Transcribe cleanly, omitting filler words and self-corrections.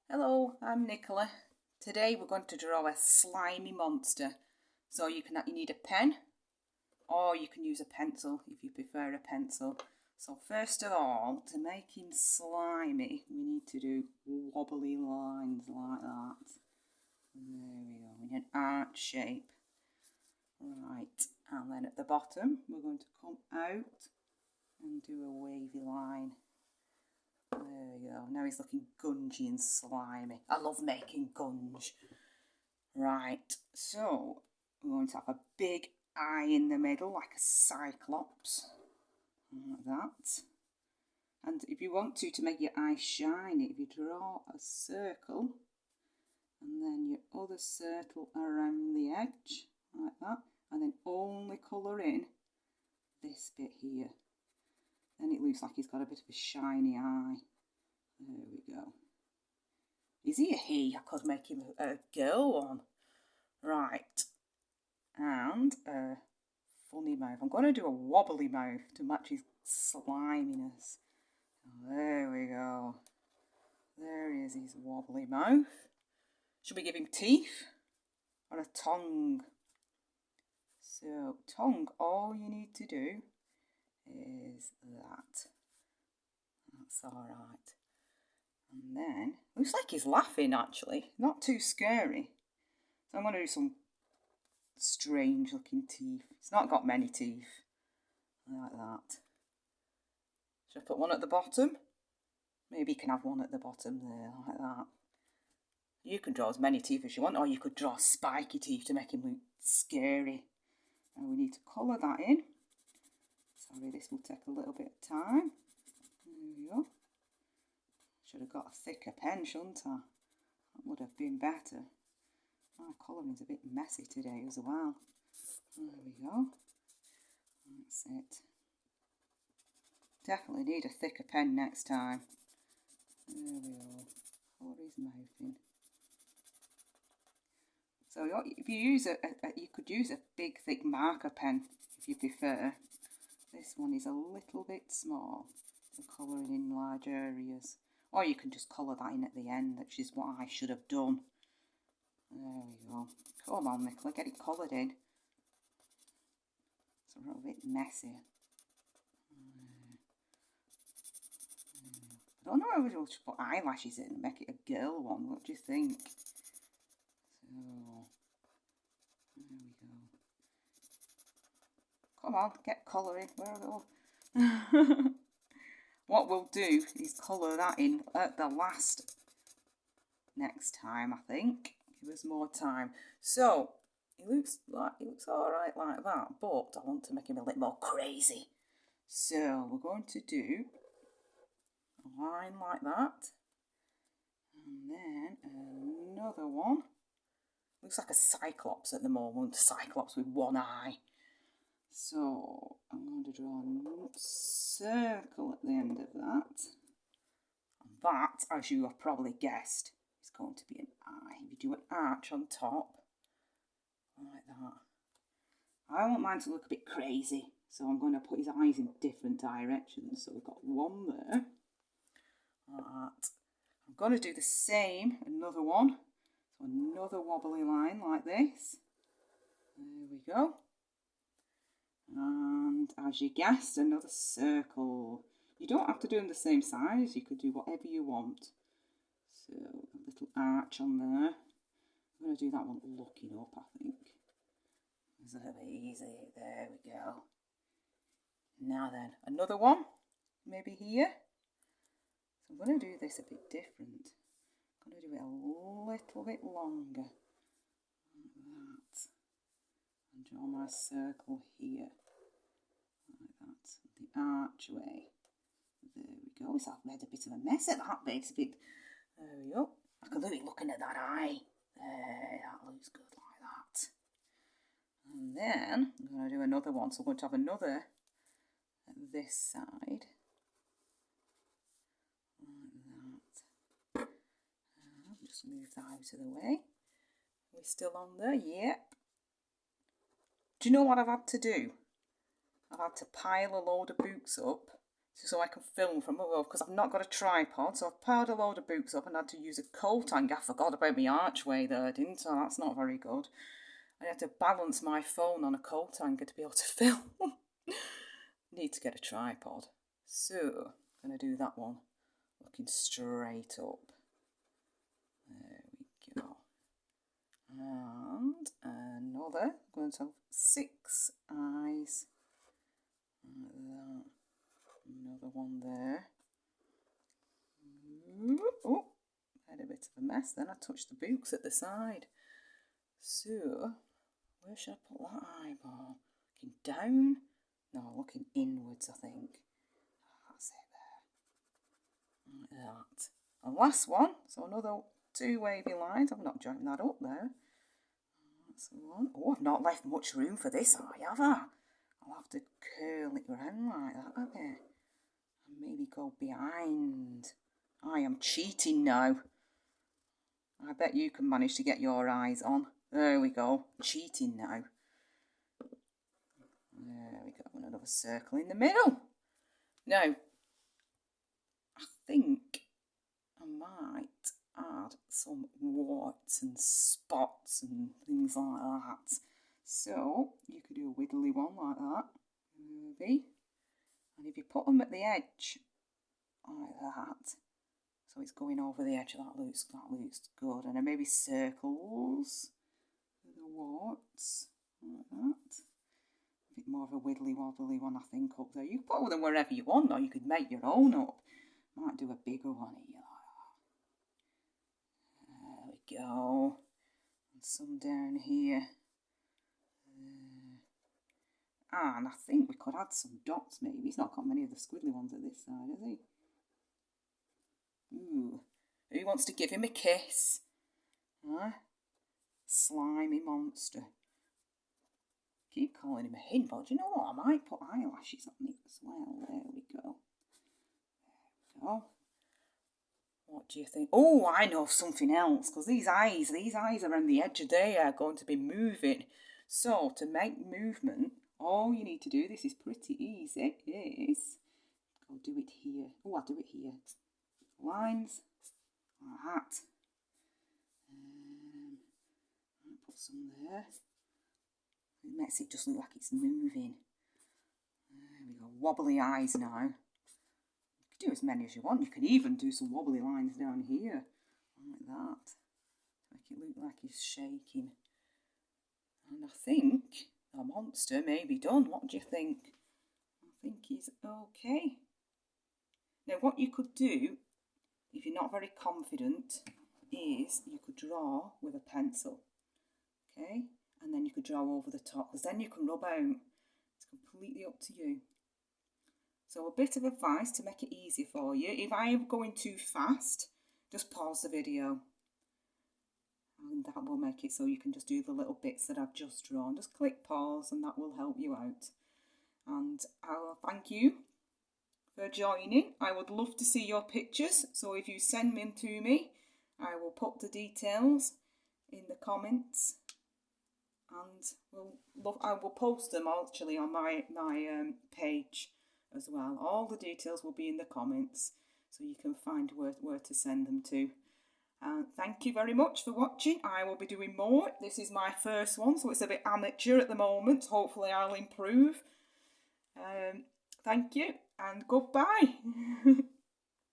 Hello, I'm Nicola. Today we're going to draw a slimy monster. So you need a pen or you can use a pencil if you prefer a pencil. So first of all, to make him slimy, we need to do wobbly lines like that. There we go, in an arch shape. Right, and then at the bottom we're going to come out and do a wavy line. There we go. Now he's looking gungy and slimy. I love making gunge. Right, so we're going to have a big eye in the middle, like a cyclops. Like that. And if you want to make your eye shiny, if you draw a circle, and then your other circle around the edge, like that, and then only colour in this bit here. Then it looks like he's got a bit of a shiny eye. There we go. Is he a he? I could make him a girl one. Right. And a funny mouth. I'm going to do a wobbly mouth to match his sliminess. There we go. There is his wobbly mouth. Should we give him teeth or a tongue? So, tongue, all you need to do is that. That's alright. And then, looks like he's laughing actually, not too scary. So I'm going to do some strange looking teeth. It's not got many teeth, like that. Should I put one at the bottom? Maybe you can have one at the bottom there, like that. You can draw as many teeth as you want, or you could draw spiky teeth to make him look scary. And we need to colour that in. Sorry, this will take a little bit of time. There we go. Should have got a thicker pen, shouldn't I? That would have been better. My colouring's a bit messy today as well. There we go. That's it. Definitely need a thicker pen next time. There we go. Colour his mouth in. So if you use you could use a big thick marker pen if you prefer. This one is a little bit small for colouring in large areas. Or you can just colour that in at the end, which is what I should have done. There we go. Come on, Nicola, get it coloured in. It's a little bit messy. I don't know if we'll just put eyelashes in and make it a girl one. What do you think? So, there we go. Come on, get colouring. Where are they? What we'll do is colour that in at the last next time, I think. Give us more time. So it looks alright like that, but I want to make him a little more crazy. So we're going to do a line like that. And then another one. Looks like a cyclops at the moment. Cyclops with one eye. So I'm going to draw a circle at the end of that. And that, as you have probably guessed, is going to be an eye. If you do an arch on top, like that. I want mine to look a bit crazy, so I'm going to put his eyes in different directions. So we've got one there, like that. I'm going to do the same, another one. So another wobbly line like this. There we go. And as you guessed, another circle. You don't have to do them the same size, you could do whatever you want. So a little arch on there. I'm going to do that one looking up, I think. It's a little bit easy. There we go. Now then, another one, maybe here. So I'm going to do this a bit different. I'm going to do it a little bit longer. Like that. And draw my circle here. Like that. The archway. There we go. So I've made a bit of a mess of that bit. There we go. I can do it looking at that eye. There, that looks good like that. And then I'm going to do another one. So I'm going to have another at this side. Like that. Just move that out of the way. We're still on there? Yep. Do you know what I've had to do? I've had to pile a load of books up so I can film from above, because I've not got a tripod. So I've piled a load of books up and had to use a coat hanger. I forgot about my archway there, didn't I? That's not very good. I had to balance my phone on a coat hanger to be able to film. Need to get a tripod. So I'm going to do that one looking straight up. There we go. And another. I'm going to have 6 eyes. Like that. Another one there. Oh, had a bit of a mess then. I touched the books at the side. So, where should I put that eyeball? Looking down? No, looking inwards, I think. That's it there. Like that. And last one. So another 2 wavy lines. I've not joined that up there. That's the one. Oh, I've not left much room for this eye, have I? I'll have to curl it around like that a bit. And maybe go behind. I am cheating now. I bet you can manage to get your eyes on. There we go. Cheating now. There we go. Another circle in the middle. Now, I think I might add some warts and spots and things like that. So, you could do a wiggly one like that. Maybe. And if you put them at the edge, like that, so it's going over the edge, that looks good. And then maybe circles with the warts, like that. A bit more of a wiggly wobbly one, I think, up there. You can put them wherever you want, or you could make your own up. Might do a bigger one here, like that. There we go. And some down here. And I think we could add some dots maybe. He's not got many of the squiggly ones at this side, has he? Ooh. Who wants to give him a kiss? Huh? Slimy monster. Keep calling him a hin, but do you know what? I might put eyelashes on it as well. There we go. There we go. What do you think? Oh, I know something else. Because these eyes around the edge, they are going to be moving. So, to make movement, all you need to do, this is pretty easy, is go do it here. Oh, I'll do it here. Lines, like that. I'll put some there. It makes it just look like it's moving. There we go. Wobbly eyes now. You can do as many as you want. You can even do some wobbly lines down here, like that. Make it look like he's shaking. And I think our monster may be done. What do you think? I think he's okay. Now what you could do, if you're not very confident, is you could draw with a pencil. Okay? And then you could draw over the top, because then you can rub out. It's completely up to you. So a bit of advice to make it easier for you. If I am going too fast, just pause the video. And that will make it so you can just do the little bits that I've just drawn. Just click pause and that will help you out. And I will thank you for joining. I would love to see your pictures. So if you send them to me, I will put the details in the comments. And I will post them actually on my page as well. All the details will be in the comments, so you can find where to send them to. Thank you very much for watching. I will be doing more. This is my first one, so it's a bit amateur at the moment. Hopefully I'll improve. Thank you and goodbye.